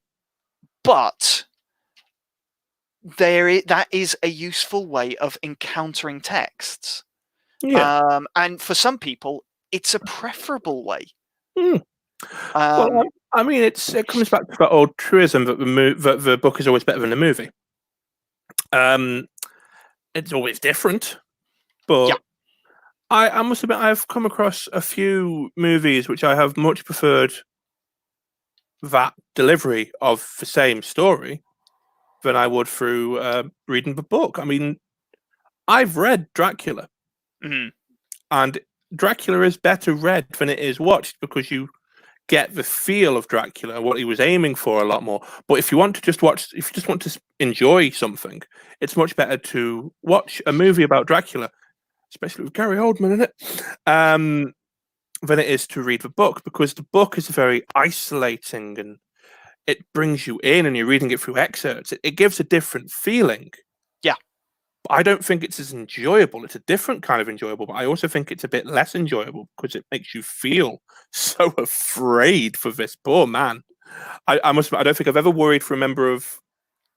But that is a useful way of encountering texts. Yeah. And for some people, it's a preferable way. Mm. Well, I mean, it comes back to that old truism that the book is always better than the movie. It's always different, but Yeah. I must admit I've come across a few movies which I have much preferred that delivery of the same story than I would through reading the book. I mean, I've read Dracula, and Dracula is better read than it is watched because you get the feel of Dracula, what he was aiming for, a lot more. But if you want to just watch, if you just want to enjoy something, it's much better to watch a movie about Dracula, especially with Gary Oldman in it, than it is to read the book, because the book is very isolating and it brings you in and you're reading it through excerpts. It gives a different feeling. Yeah. But I don't think it's as enjoyable. It's a different kind of enjoyable, but I also think it's a bit less enjoyable because it makes you feel so afraid for this poor man. I don't think I've ever worried for a member of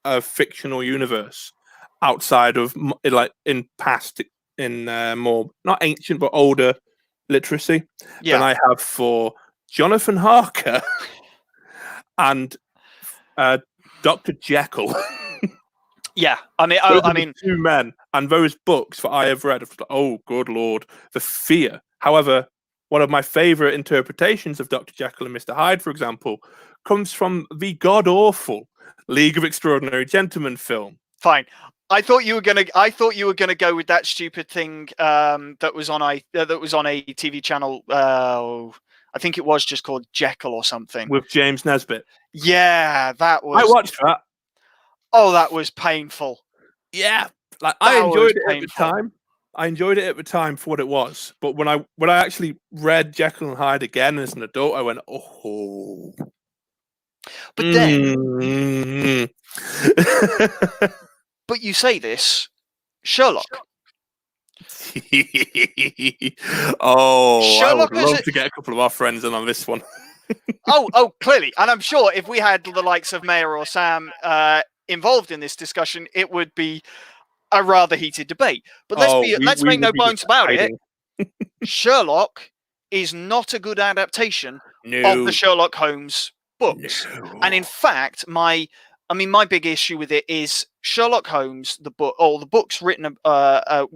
a fictional universe outside of like in more not ancient but older literacy than I have for Jonathan Harker and Dr. Jekyll. Yeah, I mean, two men and those books that I have read. Oh, good lord, the fear. However, one of my favorite interpretations of Dr. Jekyll and Mr. Hyde, for example, comes from the god awful League of Extraordinary Gentlemen film. Fine. I thought you were gonna go with that stupid thing that was on a TV channel. I think it was just called Jekyll or something With James Nesbitt. Yeah, that was. I watched that. Oh, that was painful. Yeah, like I enjoyed it at the time. I enjoyed it at the time for what it was, but when I actually read Jekyll and Hyde again as an adult, I went, oh. But then, but you say this, Sherlock. Sherlock, I would love to get a couple of our friends in on this one. oh, clearly, and I'm sure if we had the likes of Mayor or Sam involved in this discussion, it would be a rather heated debate. But let's make no bones about it. Sherlock is not a good adaptation of the Sherlock Holmes books. No. And in fact, my big issue with it is Sherlock Holmes, the book, or the books written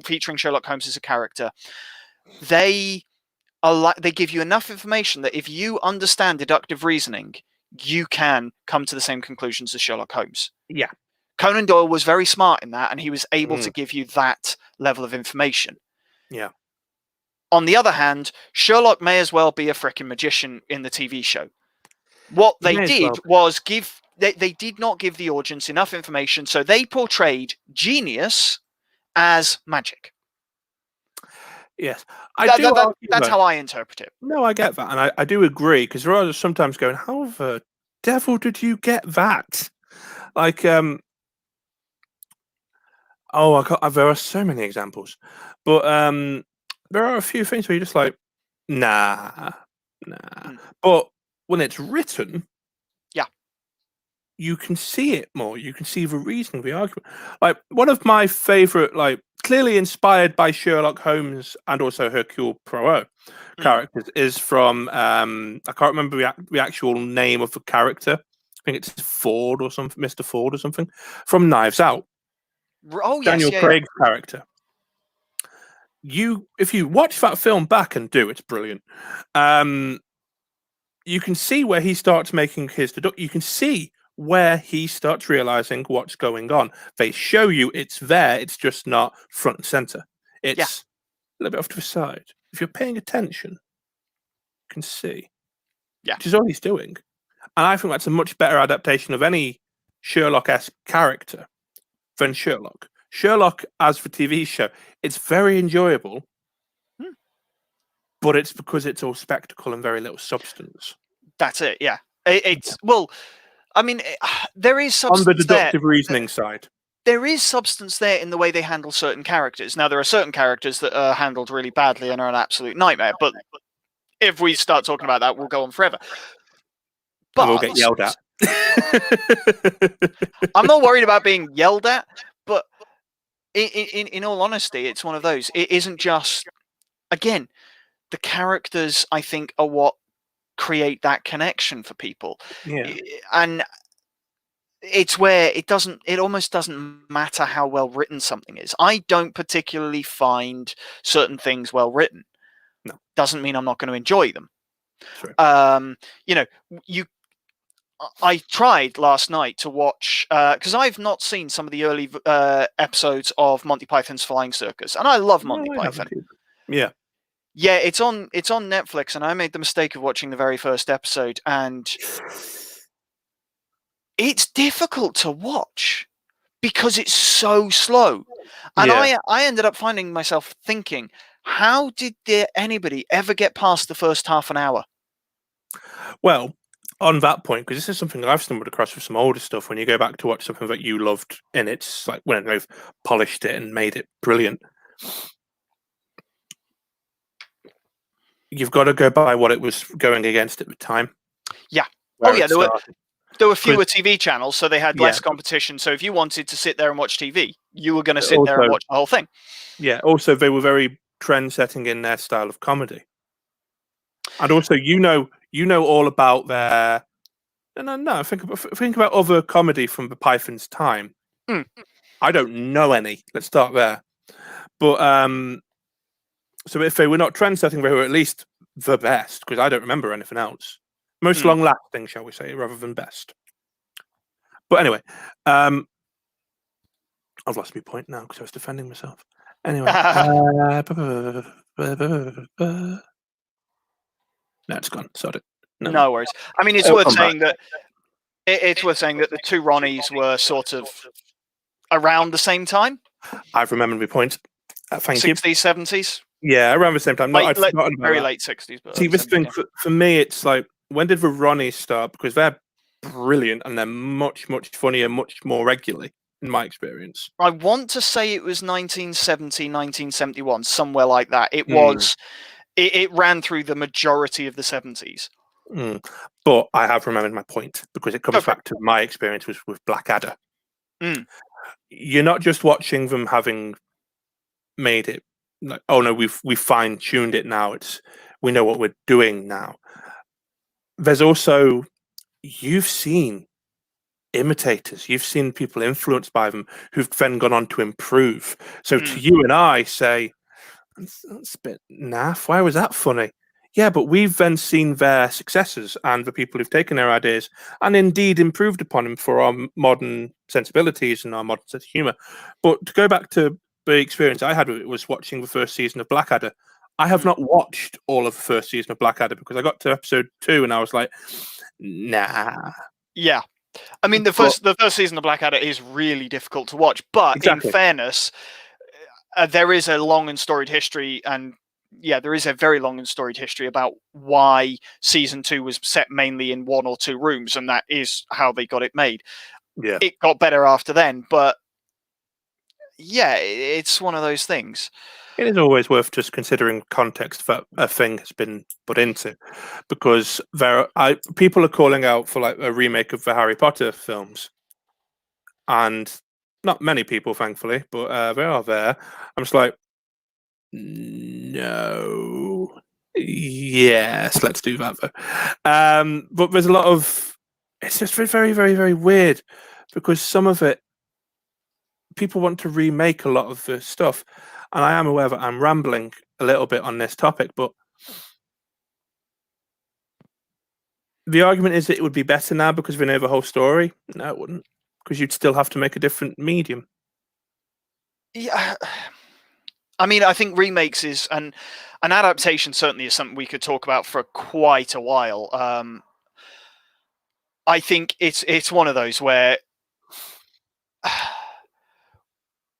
featuring Sherlock Holmes as a character. They give you enough information that if you understand deductive reasoning, you can come to the same conclusions as Sherlock Holmes. Yeah. Conan Doyle was very smart in that, and he was able to give you that level of information. Yeah. On the other hand, Sherlock may as well be a frickin' magician in the TV show. What they did was they did not give the audience enough information, so they portrayed genius as magic. Yes, that's how I interpret it. No, I get that, and I do agree, because there are sometimes going, how the devil did you get that? Like, there are so many examples, but there are a few things where you're just like, nah. But when it's written, yeah, you can see it more. You can see the reason, the argument. Like, one of my favorite, like, clearly inspired by Sherlock Holmes and also Hercule Poirot characters is from I can't remember the actual name of the character. I think it's Ford or something, Mr. Ford or something, from Knives Out. Oh yes, Daniel Craig's character. If you watch that film back and it's brilliant. you can see where he starts making his you can see where he starts realizing what's going on. They show you it's there, it's just not front and center. Yeah. It's a little bit off to the side. If you're paying attention, you can see. Yeah. Which is all he's doing. And I think that's a much better adaptation of any Sherlock-esque character than Sherlock. Sherlock, as the TV show, it's very enjoyable, but it's because it's all spectacle and very little substance. That's it. Yeah. It's well. I mean, there is On substance the deductive reasoning side. There is substance there in the way they handle certain characters. Now, there are certain characters that are handled really badly and are an absolute nightmare. But if we start talking about that, we'll go on forever. But we'll But get yelled at. I'm not worried about being yelled at. But in all honesty, it's one of those. It isn't just, again, the characters, I think, are what create that connection for people. Yeah. And it's where it almost doesn't matter how well written something is. I don't particularly find certain things well written. No. Doesn't mean I'm not going to enjoy them. True. I tried last night to watch, because I've not seen some of the early episodes of Monty Python's Flying Circus, and I love Monty Python. Yeah. Yeah, it's on Netflix, and I made the mistake of watching the very first episode, and it's difficult to watch because it's so slow. And I ended up finding myself thinking, how did anybody ever get past the first half an hour? Well, on that point, because this is something I've stumbled across with some older stuff, when you go back to watch something that you loved and it's like when they've polished it and made it brilliant, you've got to go by what it was going against at the time. Yeah. Oh, yeah. There were fewer TV channels, so they had less competition. So if you wanted to sit there and watch TV, you were going to sit there and watch the whole thing. Yeah. Also, they were very trend-setting in their style of comedy. And also, you know all about their... No. Think about other comedy from the Python's time. I don't know any. Let's start there. But so if they were not trend-setting, they were at least the best, because I don't remember anything else. Most long-lasting, shall we say, rather than best. But anyway, I've lost my point now because I was defending myself. Anyway, no, it's gone. Sorry. No worries. I mean, it's worth saying that the two Ronnies were sort of around the same time. I've remembered my point. Thank you. 60s, 70s. Yeah, around the same time. No, I'd forgotten about very that. late 60s. But see, this thing for me, it's like, when did the Ronnies start? Because they're brilliant and they're much, much funnier, much more regularly, in my experience. I want to say it was 1970, 1971, somewhere like that. It was. It ran through the majority of the 70s. But I have remembered my point, because it comes back to my experience with Blackadder. You're not just watching them having made it like, oh no, we've fine-tuned it now. We know what we're doing now. There's also, you've seen imitators, you've seen people influenced by them who've then gone on to improve. So to you and I say, that's a bit naff. Why was that funny? Yeah, but we've then seen their successes and the people who've taken their ideas and indeed improved upon them for our modern sensibilities and our modern sense of humor. But to go back to the experience I had with it, was watching the first season of Blackadder. I have not watched all of the first season of Blackadder because I got to episode 2 and I was like, nah. Yeah. I mean, the first season of Blackadder is really difficult to watch, but in fairness, there is a long and storied history, and there is a very long and storied history about why season 2 was set mainly in 1 or 2 rooms, and that is how they got it made. Yeah, it got better after then, but yeah, it's one of those things. It is always worth just considering context that a thing has been put into, because people are calling out for like a remake of the Harry Potter films, and not many people, thankfully, but they are there. I'm just like, no, yes, let's do that though. But there's a lot of, it's just very, very, very weird, because some of it, people want to remake a lot of the stuff. And I am aware that I'm rambling a little bit on this topic, but The argument is that it would be better now because we know the whole story. No, it wouldn't, because you'd still have to make a different medium. Yeah, I mean, I think remakes is an adaptation certainly is something we could talk about for quite a while. I think it's one of those where,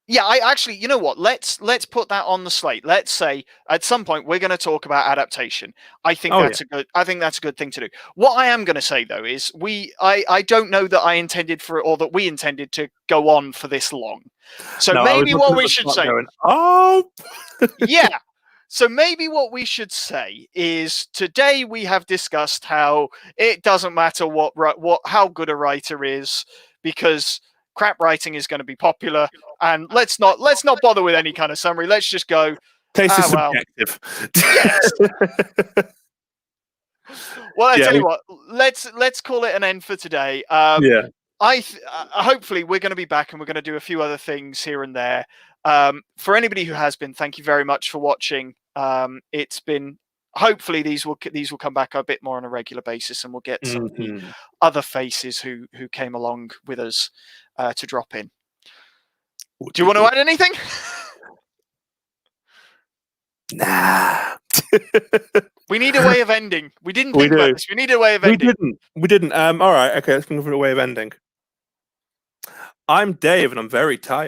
yeah, I actually, you know what? Let's put that on the slate. Let's say at some point we're going to talk about adaptation. I think Oh, that's a good. I think that's a good thing to do. What I am going to say though is I don't know that I intended for or that we intended to go on for this long. So no, I was maybe looking what at we the should plot say, going, oh, yeah. So maybe what we should say is today we have discussed how it doesn't matter what how good a writer is because crap writing is going to be popular, and let's not bother with any kind of summary. Let's just go. taste is Well, subjective. yes. Well, I Yeah, tell you what. Let's call it an end for today. yeah. Hopefully we're going to be back and we're going to do a few other things here and there. For anybody who has been, thank you very much for watching. It's been hopefully these will come back a bit more on a regular basis, and we'll get some of the other faces who came along with us to drop in. Do you want to add anything? Nah. We need a way of ending. We didn't think about this. We need a way of ending. We didn't. All right. Okay. Let's think of a way of ending. I'm Dave, and I'm very tired.